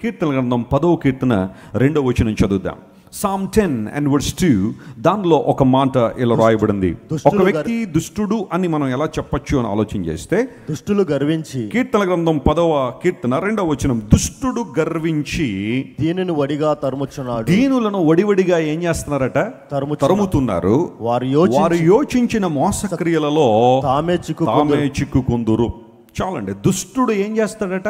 కీర్తన గ్రంథం 10వ కీర్తన 2వ వచనం చదువుదాం. Psalm 10 and verse 2, దానిలో ఒక మాట ఇలా రాయబడింది. ఒక వ్యక్తి దుష్టుడు అని మనం ఎలా చెప్పొచ్చు అని ఆలోచన చేస్తే, దుష్టులు గర్వించి, కీర్తన గ్రంథం 10వ కీర్తన 2వ వచనం, దుష్టుడు గర్వించి దీనుని వడిగా తరుముచున్నాడు. దీనులను వడివడిగా ఏం చేస్తున్నారట? తరుముతున్నారు. వారు యోచించిన మోసక్రియలలో తామే చిక్కుకుందురు. చాలండి. దుష్టుడు ఏం చేస్తాడట?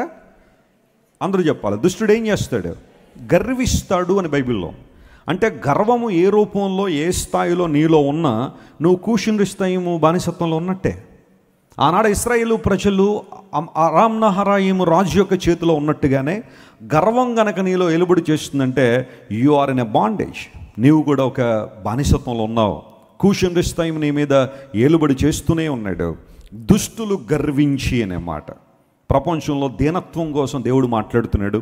అందరూ చెప్పాలి. దుష్టుడు ఏం చేస్తాడు? గర్విస్తాడు అని బైబిల్లో. అంటే గర్వము ఏ రూపంలో, ఏ స్థాయిలో నీలో ఉన్నా నువ్వు కూషుని స్థాయిము బానిసత్వంలో ఉన్నట్టే. ఆనాడు ఇశ్రాయేలు ప్రజలు అరామ్ నహరాయిము రాజు యొక్క చేతిలో ఉన్నట్టుగానే గర్వం గనక నీలో ఎలుబడి చేస్తుందంటే you are in a bondage. నీవు కూడా ఒక బానిసత్వంలో ఉన్నావు. కూషుని స్థాయి నీ మీద ఏలుబడి చేస్తూనే ఉన్నాడు. దుష్టులు గర్వించి అనే మాట. ప్రపంచంలో దీనత్వం కోసం దేవుడు మాట్లాడుతున్నాడు.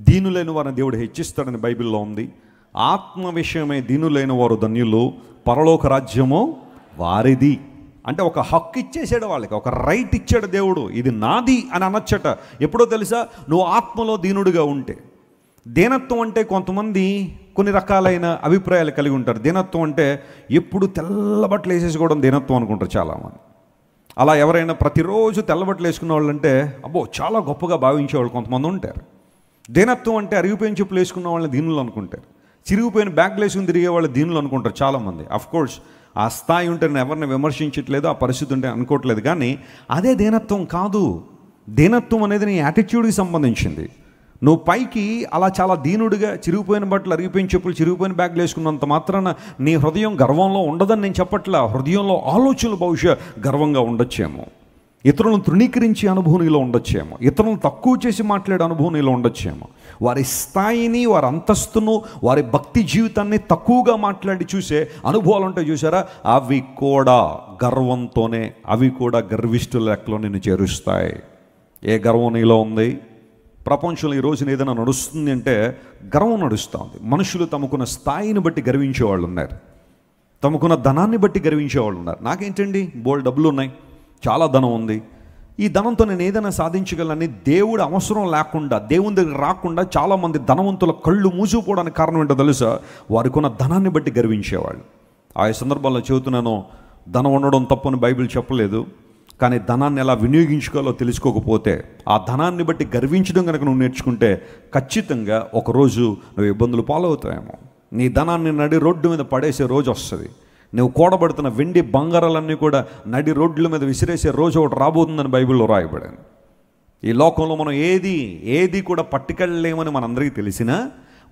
దీనులైన వారిని దేవుడు హెచ్చిస్తాడని బైబిల్లో ఉంది. ఆత్మ విషయమై దీనులైన వారు ధన్యులు, పరలోక రాజ్యము వారిది. అంటే ఒక హక్కు ఇచ్చేసాడు వాళ్ళకి, ఒక రైట్ ఇచ్చాడు దేవుడు. ఇది నాది అని అనొచ్చట. ఎప్పుడో తెలుసా? నువ్వు ఆత్మలో దీనుడిగా ఉంటే. దీనత్వం అంటే కొంతమంది కొన్ని రకాలైన అభిప్రాయాలు కలిగి ఉంటారు. దీనత్వం అంటే ఎప్పుడు తెల్లబట్టలు వేసేసుకోవడం దీనత్వం అనుకుంటారు చాలామంది. అలా ఎవరైనా ప్రతిరోజు తెల్లబట్టలు వేసుకున్న వాళ్ళు అంటే అబ్బో చాలా గొప్పగా భావించేవాళ్ళు కొంతమంది ఉంటారు. దీనత్వం అంటే అరిగిపోయిన చెప్పులు వేసుకున్న వాళ్ళని దీనులు అనుకుంటారు. చిరిగిపోయిన బ్యాగ్లు వేసుకుని తిరిగే వాళ్ళు దీనులు అనుకుంటారు చాలామంది. అఫ్కోర్స్ ఆ స్థాయి ఉంటే నేను ఎవరిని విమర్శించట్లేదు, ఆ పరిస్థితి ఉంటే అనుకోవట్లేదు. కానీ అదే దీనత్వం కాదు. దీనత్వం అనేది నీ యాటిట్యూడ్కి సంబంధించింది. నువ్వు పైకి అలా చాలా దీనుడిగా చిరిగిపోయిన బట్టలు, అరిగిపోయిన చెప్పులు, చిరిగిపోయిన బ్యాగ్లు వేసుకున్నంత మాత్రాన నీ హృదయం గర్వంలో ఉండదని నేను చెప్పట్లా. హృదయంలో ఆలోచనలు బహుశా గర్వంగా ఉండొచ్చేమో. ఇతరులను తృణీకరించే అనుభవం నీలో ఉండొచ్చేమో. ఇతరులను తక్కువ చేసి మాట్లాడే అనుభవం నీలో ఉండొచ్చేమో. వారి స్థాయిని, వారి అంతస్తును, వారి భక్తి జీవితాన్ని తక్కువగా మాట్లాడి చూసే అనుభవాలు ఉంటాయి చూసారా? అవి కూడా గర్వంతోనే, అవి కూడా గర్విష్ఠుల లెక్కలో నిన్ను చేరుస్తాయి. ఏ గర్వం నీలో ఉంది? ప్రపంచంలో ఈ రోజున ఏదైనా నడుస్తుంది అంటే గర్వం నడుస్తూ ఉంది. మనుషులు తమకున్న స్థాయిని బట్టి గర్వించేవాళ్ళు ఉన్నారు. తమకున్న ధనాన్ని బట్టి గర్వించేవాళ్ళు ఉన్నారు. నాకేంటండి బోల్డ్ డబ్బులు ఉన్నాయి, చాలా ధనం ఉంది, ఈ ధనంతో నేను ఏదైనా సాధించగలనని దేవుడు అవసరం లేకుండా, దేవుని దగ్గర రాకుండా చాలామంది ధనవంతుల కళ్ళు మూసుకుపోవడానికి కారణం ఏంటో తెలుసా? వారికి ఉన్న ధనాన్ని బట్టి గర్వించేవాళ్ళు. ఆ సందర్భాల్లో చెబుతున్నాను, ధనం ఉండడం తప్పని బైబిల్ చెప్పలేదు. కానీ ధనాన్ని ఎలా వినియోగించుకోవాలో తెలుసుకోకపోతే, ఆ ధనాన్ని బట్టి గర్వించడం కనుక నువ్వు నేర్చుకుంటే ఖచ్చితంగా ఒకరోజు నువ్వు ఇబ్బందులు పాలవుతావేమో. నీ ధనాన్ని నడి రోడ్డు మీద పడేసే రోజు వస్తుంది. నువ్వు కూడబడుతున్న వెండి బంగారాలన్నీ కూడా నడి రోడ్ల మీద విసిరేసే రోజు ఒకటి రాబోతుందని బైబిల్లో రాయబడింది. ఈ లోకంలో మనం ఏది కూడా పట్టుకెళ్ళలేమని మనందరికీ తెలిసినా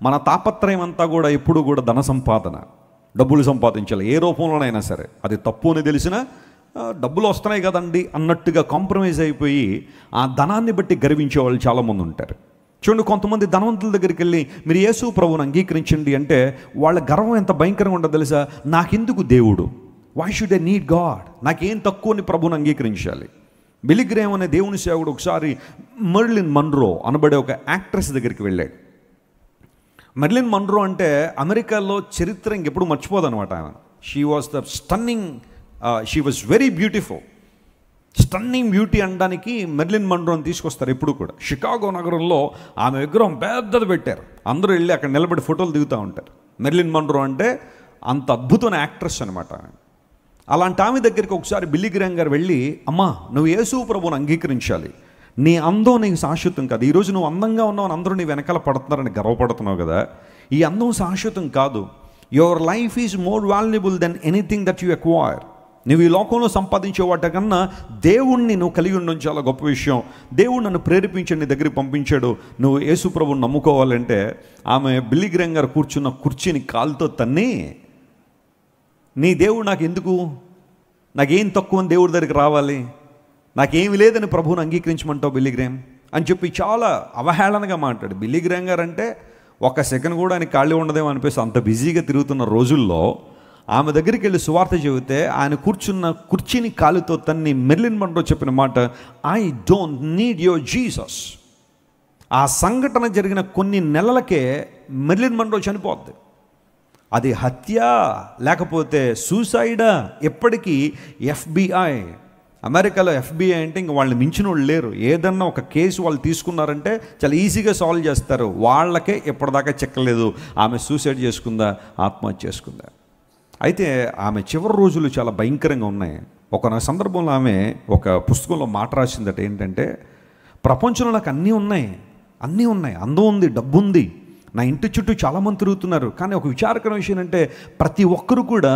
మన తాపత్రయం అంతా కూడా ఎప్పుడు కూడా ధన సంపాదన, డబ్బులు సంపాదించాలి ఏ రూపంలోనైనా సరే. అది తప్పు అని తెలిసినా డబ్బులు వస్తున్నాయి కదండి అన్నట్టుగా కాంప్రమైజ్ అయిపోయి ఆ ధనాన్ని బట్టి గర్వించే వాళ్ళు చాలామంది ఉంటారు. చూడండి, కొంతమంది ధనవంతుల దగ్గరికి వెళ్ళి మీరు యేసు ప్రభువుని అంగీకరించండి అంటే వాళ్ళ గర్వం ఎంత భయంకరంగా ఉండదు తెలుసా? నాకెందుకు దేవుడు? Why should I need God? నాకేం తక్కువ అని ప్రభువుని అంగీకరించాలి. బిల్లీ గ్రేమ్ అనే దేవుని సేవకుడు ఒకసారి మెర్లిన్ మన్రో అనబడే ఒక యాక్ట్రెస్ దగ్గరికి వెళ్ళాడు. మెర్లిన్ మన్రో అంటే అమెరికాలో చరిత్ర ఇంకెప్పుడు మర్చిపోదనమాట. ఆమె she was the stunning, she was very beautiful. Stunning beauty అనడానికి మెర్లిన్ మన్రోని తీసుకొస్తారు ఎప్పుడు కూడా. షికాగో నగరంలో ఆమె విగ్రహం పెద్దది పెట్టారు. అందరూ వెళ్ళి అక్కడ నిలబడి ఫోటోలు దిగుతూ ఉంటారు. మెర్లిన్ మన్రో అంటే అంత అద్భుతమైన యాక్ట్రెస్ అనమాట. అలాంటి ఆమె దగ్గరికి ఒకసారి బిల్లీ గ్రేమ్ గారు వెళ్ళి, అమ్మా నువ్వు యేసు ప్రభువుని అంగీకరించాలి, నీ అందం నీకు శాశ్వతం కాదు. ఈరోజు నువ్వు అందంగా ఉన్నావు, అందరూ నీ వెనకాల పడుతున్నారని గర్వపడుతున్నావు కదా, ఈ అందం శాశ్వతం కాదు. Your life is more valuable than anything that you acquire. నువ్వు ఈ లోకంలో సంపాదించే వాటికన్నా దేవుణ్ణి నువ్వు కలిగి ఉండడం చాలా గొప్ప విషయం. దేవుడు నన్ను ప్రేరేపించి నీ దగ్గరికి పంపించాడు, నువ్వు యేసు ప్రభువుని నమ్ముకోవాలంటే. ఆమె బిల్లీ గ్రేమ్ గారు కూర్చున్న కుర్చీని కాలుతో తన్ని, నీ దేవుడు నాకు ఎందుకు, నాకేం తక్కువ అని దేవుడి దగ్గరికి రావాలి, నాకేమి లేదని ప్రభువుని అంగీకరించమంటావు బిల్లీ గ్రేమ్ అని చెప్పి చాలా అవహేళనగా మాట్లాడు. బిల్లీ గ్రేమ్ గారు అంటే ఒక సెకండ్ కూడా ఆయన ఖాళీ ఉండదేమో అనిపిస్తే అంత బిజీగా తిరుగుతున్న రోజుల్లో ఆమె దగ్గరికి వెళ్ళి సువార్త చెబితే ఆయన కూర్చున్న కుర్చీని కాలుతో తన్ని మెర్లిన్ మన్రో చెప్పిన మాట, I don't need your Jesus. ఆ సంఘటన జరిగిన కొన్ని నెలలకే మెర్లిన్ మన్రో చనిపోద్ది. అది హత్య లేకపోతే సూసైడా, ఎప్పటికీ FBI అమెరికాలో FBI అంటే ఇంక వాళ్ళని మించిన వాళ్ళు లేరు. ఏదన్నా ఒక కేసు వాళ్ళు తీసుకున్నారంటే చాలా ఈజీగా సాల్వ్ చేస్తారు. వాళ్ళకే ఎప్పటిదాకా చెక్కలేదు ఆమె సూసైడ్ చేసుకుందా, ఆత్మహత్య చేసుకుందా. అయితే ఆమె చివరి రోజులు చాలా భయంకరంగా ఉన్నాయి. ఒక సందర్భంలో ఆమె ఒక పుస్తకంలో మాట రాసిందట, ఏంటంటే ప్రపంచంలో నాకు అన్నీ ఉన్నాయి, అందం ఉంది, డబ్బు ఉంది, నా ఇంటి చుట్టూ చాలామంది తిరుగుతున్నారు, కానీ ఒక విచారకరమైన విషయం అంటే ప్రతి ఒక్కరు కూడా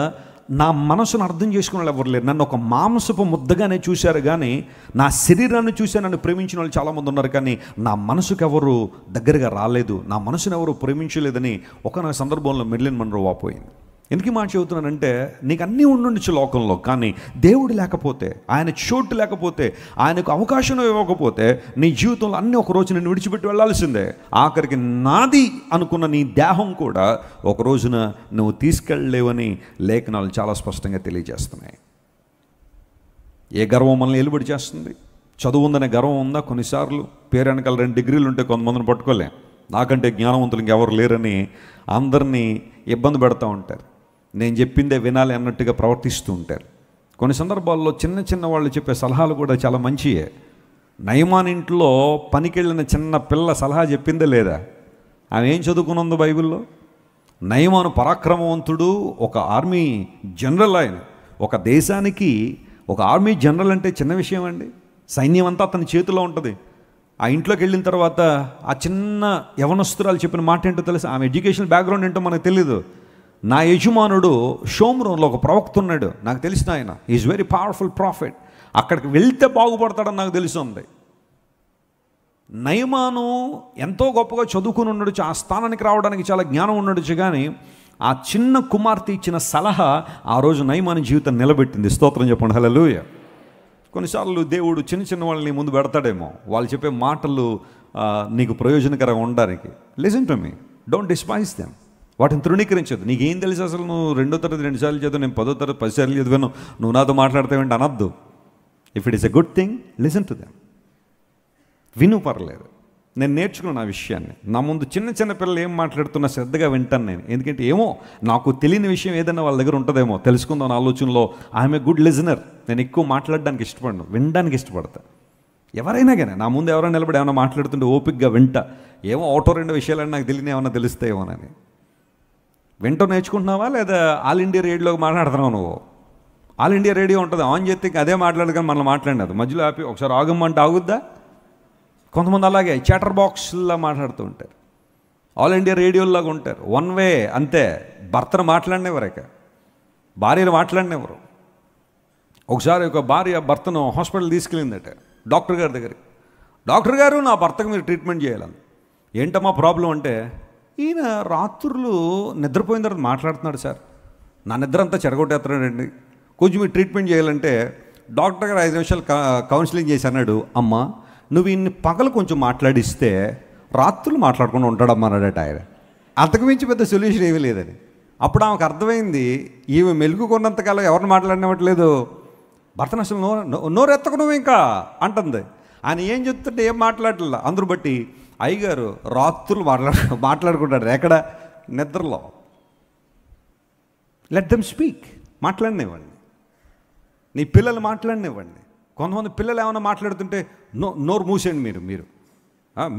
నా మనసును అర్థం చేసుకునే వాళ్ళు ఎవరు లేరు. నన్ను ఒక మాంసపు ముద్దగానే చూశారు, కానీ నా శరీరాన్ని చూసే నన్ను ప్రేమించిన వాళ్ళు చాలామంది ఉన్నారు, కానీ నా మనసుకు ఎవరు దగ్గరగా రాలేదు, నా మనసును ఎవరు ప్రేమించలేదని ఒక సందర్భంలో మెర్లిన్ మన్రో వాపోయింది. ఎందుకు మాట చెబుతున్నానంటే, నీకు అన్నీ ఉండుండొచ్చు లోకంలో, కానీ దేవుడు లేకపోతే, ఆయన చోటు లేకపోతే, ఆయనకు అవకాశం ఇవ్వకపోతే నీ జీవితంలో అన్నీ ఒక రోజు నేను విడిచిపెట్టి వెళ్ళాల్సిందే. ఆఖరికి నాది అనుకున్న నీ దేహం కూడా ఒక రోజున నువ్వు తీసుకెళ్ళలేవని లేఖనాలు చాలా స్పష్టంగా తెలియజేస్తున్నాయి. ఏ గర్వం మనల్ని ఎలుబడి చేస్తుంది? చదువు ఉందనే గర్వం ఉందా? కొన్నిసార్లు పేరు వెనకాల 2 డిగ్రీలు ఉంటే కొంతమందిని పట్టుకోలేం, నాకంటే జ్ఞానవంతులు ఇంకెవరు లేరని అందరినీ ఇబ్బంది పెడతా ఉంటారు. నేను చెప్పిందే వినాలి అన్నట్టుగా ప్రవర్తిస్తూ ఉంటారు. కొన్ని సందర్భాల్లో చిన్న వాళ్ళు చెప్పే సలహాలు కూడా చాలా మంచియే. నయమాన్ ఇంట్లో పనికెళ్ళిన చిన్న పిల్ల సలహా చెప్పిందే లేదా? ఆమె ఏం చదువుకున్నదో బైబిల్లో? నయమాను పరాక్రమవంతుడు, ఒక ఆర్మీ జనరల్. ఆయన ఒక దేశానికి ఒక ఆర్మీ జనరల్ అంటే చిన్న విషయం అండి. సైన్యం అంతా అతని చేతిలో ఉంటుంది. ఆ ఇంట్లోకి వెళ్ళిన తర్వాత ఆ చిన్న యవనస్తురాలు చెప్పిన మాట ఏంటో తెలుసు? ఆమె ఎడ్యుకేషనల్ బ్యాక్గ్రౌండ్ ఏంటో మనకు తెలీదు. నా యజమానుడు షోమ్రోన్లో ఒక ప్రవక్త ఉన్నాడు, నాకు తెలిసిన ఆయన ఈజ్ వెరీ పవర్ఫుల్ ప్రాఫిట్, అక్కడికి వెళ్తే బాగుపడతాడని నాకు తెలిసి ఉంది. నయమాను ఎంతో గొప్పగా చదువుకుని ఉండొచ్చు, ఆ స్థానానికి రావడానికి చాలా జ్ఞానం ఉండొచ్చు, కానీ ఆ చిన్న కుమార్తె ఇచ్చిన సలహా ఆ రోజు నయమాను జీవితం నిలబెట్టింది. స్తోత్రం చెప్పండి, హల్లెలూయా. కొన్నిసార్లు దేవుడు చిన్న వాళ్ళని ముందు పెడతాడేమో, వాళ్ళు చెప్పే మాటలు నీకు ప్రయోజనకరంగా ఉండడానికి. Listen to me, don't despise them. వాటిని తృణీకరించదు. నీకేం తెలుసు అసలు? నువ్వు 2వ తరగతి 2 సార్లు చదివావు, నేను 10వ తరగతి 10 సార్లు చదివాను, నువ్వు నాతో మాట్లాడతావేంటి అనద్దు. If it is a good thing, listen to them. విను, పర్లేదు. నేను నేర్చుకున్నాను ఆ విషయాన్ని. నా ముందు చిన్న పిల్లలు ఏం మాట్లాడుతున్నా శ్రద్ధగా వింటాను నేను. ఎందుకంటే ఏమో నాకు తెలియని విషయం ఏదైనా వాళ్ళ దగ్గర ఉంటుందేమో, తెలుసుకుందాం ఆలోచనలో ఐఎమ్ ఏ గుడ్ లిజనర్. నేను ఎక్కువ మాట్లాడడానికి ఇష్టపడను, వినడానికి ఇష్టపడతా. ఎవరైనా కానీ నా ముందు ఎవరైనా నిలబడి ఏమైనా మాట్లాడుతుంటే ఓపికగా వింటా. ఏమో 1-2 విషయాలని నాకు తెలియని ఏమైనా తెలుస్తాయేమోనని. వింటూ నేర్చుకుంటున్నావా, లేదా ఆల్ ఇండియా రేడియోలోకి మాట్లాడుతున్నావు నువ్వు? ఆల్ ఇండియా రేడియో ఉంటుంది, ఆన్ చేస్తే అదే మాట్లాడదు, కానీ మనల్ని మాట్లాడినది మధ్యలో ఆపి ఒకసారి ఆగమ్మంటే ఆగుద్దా? కొంతమంది అలాగే చాటర్ బాక్స్లా మాట్లాడుతూ ఉంటారు, ఆల్ ఇండియా రేడియోలాగా ఉంటారు. 1 వే అంతే. భర్తను మాట్లాడినెవరు, భార్యను మాట్లాడినెవరు? ఒకసారి ఒక భార్య భర్తను హాస్పిటల్ తీసుకెళ్ళిందట డాక్టర్ గారి దగ్గరికి. డాక్టర్ గారు, నా భర్తకు మీరు ట్రీట్మెంట్ చేయాలని. ఏంటమ్మా ప్రాబ్లం అంటే, ఈయన రాత్రులు నిద్రపోయిన తర్వాత మాట్లాడుతున్నాడు సార్, నా నిద్ర అంతా చెడగొట్టేస్తున్నాడండి, కొంచెం మీరు ట్రీట్మెంట్ చేయాలంటే డాక్టర్ గారు 5 నిమిషాలు కౌన్సిలింగ్ చేసి అన్నాడు, అమ్మ నువ్వు ఇన్ని పగలు కొంచెం మాట్లాడిస్తే రాత్రులు మాట్లాడకుండా ఉంటాడమ్మా అన్నాడట ఆయన. అంతకు మించి పెద్ద సొల్యూషన్ ఏమీ లేదని. అప్పుడు ఆమెకు అర్థమైంది, ఈమె మెలుగుకున్నంతకాలం ఎవరిని మాట్లాడినట్లేదు, భర్తను అసలు నోరెత్తకు నువ్వు ఇంకా అంటుంది. ఆయన ఏం చెప్తుంటే ఏం మాట్లాడలే. అందరూ బట్టి అయ్యగారు రాత్రులు మాట్లాడుకుంటాడు, ఎక్కడ? నిద్రలో. లెట్ దెమ్ స్పీక్, మాట్లాడినివ్వండి. నీ పిల్లలు మాట్లాడినివ్వండి. కొంతమంది పిల్లలు ఏమైనా మాట్లాడుతుంటే నోరు మూసేయండి,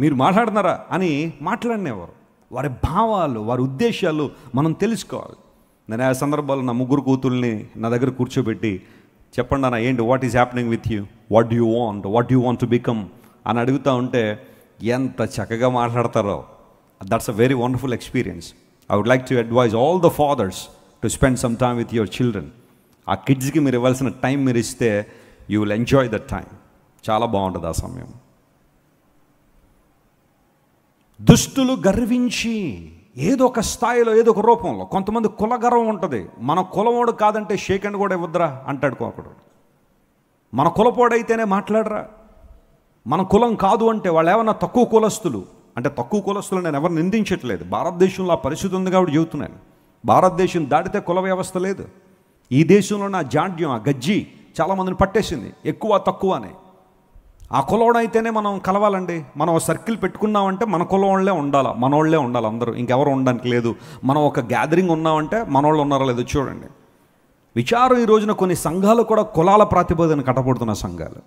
మీరు మాట్లాడుతున్నారా అని మాట్లాడినేవారు. వారి భావాలు, వారి ఉద్దేశాలు మనం తెలుసుకోవాలి. నేను ఆ సందర్భాల్లో నా 3 కూతుల్ని నా దగ్గర కూర్చోబెట్టి, చెప్పండి అన్న ఏంటి, what is happening with you, what you want to become అని అడుగుతూ ఉంటే ఎంత చక్కగా మాట్లాడతారో. That's a very wonderful experience. I would like to advise all the fathers to spend some time with your children. ఆ కిడ్స్కి మీరు ఇవ్వాల్సిన టైం మీరు ఇస్తే you will enjoy that time. చాలా బాగుంటుంది ఆ సమయం. దుష్టులు గర్వించి ఏదో ఒక స్థాయిలో, ఏదో ఒక రూపంలో, కొంతమంది కుల గర్వం ఉంటుంది. మన కులమోడు కాదంటే షేక్ హ్యాండ్ కూడా ఇవ్వద్దురా అంటాడు ఒకడు. మన కులపోడైతేనే మాట్లాడరా, మన కులం కాదు అంటే వాళ్ళు ఏమన్నా తక్కువ కులస్తులు అంటే, తక్కువ కులస్తులు నేను ఎవరు నిందించట్లేదు. భారతదేశంలో ఆ పరిస్థితి ఉంది కాబట్టి చెబుతున్నాను. భారతదేశం దాటితే కుల వ్యవస్థ లేదు. ఈ దేశంలో నా జాడ్యం, ఆ గజ్జి చాలామందిని పట్టేసింది, ఎక్కువ తక్కువ అని. ఆ కులవాడైతేనే మనం కలవాలండి. మనం సర్కిల్ పెట్టుకున్నామంటే మన కులవాళ్ళే ఉండాలి, మనోళ్ళే ఉండాలి అందరూ, ఇంకెవరు ఉండడానికి లేదు. మనం ఒక గ్యాదరింగ్ ఉన్నామంటే మనోళ్ళు ఉన్నారో లేదో చూడండి. విచారం ఈ రోజున కొన్ని సంఘాలు కూడా కులాల ప్రాతిపదికన కట్టబడుతున్న సంఘాలు.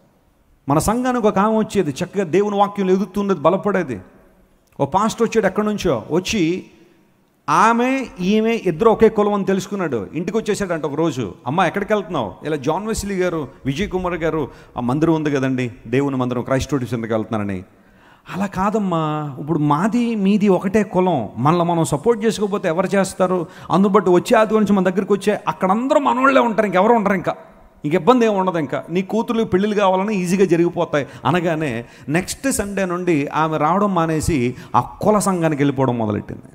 మన సంఘానికి ఒక ఆమె వచ్చేది, చక్కగా దేవుని వాక్యం ఎదుగుతున్నది, బలపడేది. ఓ పాస్టర్ వచ్చాడు ఎక్కడి నుంచో, వచ్చి ఈమె ఇద్దరు ఒకే కులం అని తెలుసుకున్నాడు. ఇంటికి వచ్చేసాడంట ఒక రోజు. అమ్మ ఎక్కడికి వెళ్తున్నావు? ఇలా జాన్ వెస్లీ గారు, విజయ్ కుమార్ గారు ఆ మందిరం ఉంది కదండి, దేవుని మందిరం, క్రైస్ట్ చర్చ్ ఎందుకు వెళ్తున్నారని. అలా కాదమ్మా, ఇప్పుడు మీది ఒకటే కులం, మనల్ని మనం సపోర్ట్ చేసుకోకపోతే ఎవరు చేస్తారు? అందుబట్టి వచ్చే ఆది నుంచి మన దగ్గరికి వచ్చే అక్కడ అందరూ మనోళ్ళే ఉంటారు, ఇంకెవరు ఉంటారు, ఇంక ఇబ్బంది ఏమి ఉండదు. ఇంకా నీ కూతురు పెళ్ళిళ్ళు కావాలని ఈజీగా జరిగిపోతాయి అనగానే నెక్స్ట్ సండే నుండి ఆమె రావడం మానేసి ఆ కుల సంఘానికి వెళ్ళిపోవడం మొదలెట్టింది.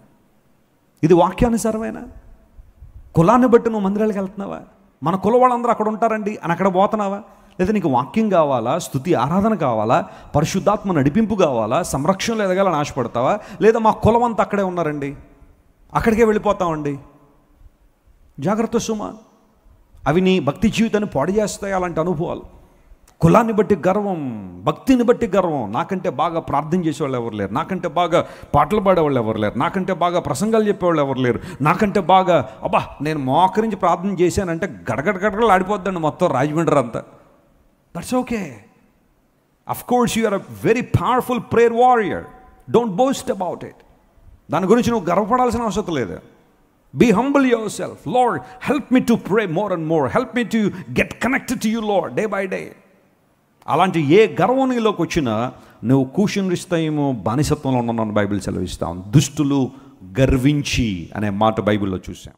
ఇది వాక్యానుసారమైన కులాన్ని బట్టి నువ్వు మందిరాలకు వెళ్తున్నావా? మన కుల వాళ్ళందరూ అక్కడ ఉంటారండి అని అక్కడ పోతున్నావా? లేదా నీకు వాక్యం కావాలా, స్తుతి ఆరాధన కావాలా, పరిశుద్ధాత్మ నడిపింపు కావాలా, సంరక్షణలో ఎదగాలని ఆశపడతావా? లేదా మా కులం అంతా అక్కడే ఉన్నారండి, అక్కడికే వెళ్ళిపోతామండి? జాగ్రత్త సుమా, అవి నీ భక్తి జీవితాన్ని పాడు చేస్తాయి అలాంటి అనుభవాలు. కులాన్ని బట్టి గర్వం, భక్తిని బట్టి గర్వం. నాకంటే బాగా ప్రార్థన చేసేవాళ్ళు ఎవరు లేరు, నాకంటే బాగా పాటలు పాడేవాళ్ళు ఎవరు లేరు, నాకంటే బాగా ప్రసంగాలు చెప్పేవాళ్ళు ఎవరు లేరు, నాకంటే బాగా నేను మోకరించి ప్రార్థన చేశానంటే గడగడగడగడలు ఆడిపోద్దండి మొత్తం రాజమండ్రి అంతా. That's okay. Of course you are a very powerful prayer warrior. Don't boast about it. దాని గురించి నువ్వు గర్వపడాల్సిన అవసరం లేదు. Be humble yourself. Lord, help me to pray more and more. Help me to get connected to you, Lord, day by day. అలాంటి ఏ గర్వం నీలోకి వచ్చినా నువ్వు కూషన్రిస్తాయేమో, బానిసత్వంలో ఉన్నాను బైబిల్ సెలవిస్తాం. దుష్టులు గర్వించి అనే మాట బైబిల్లో చూసాం.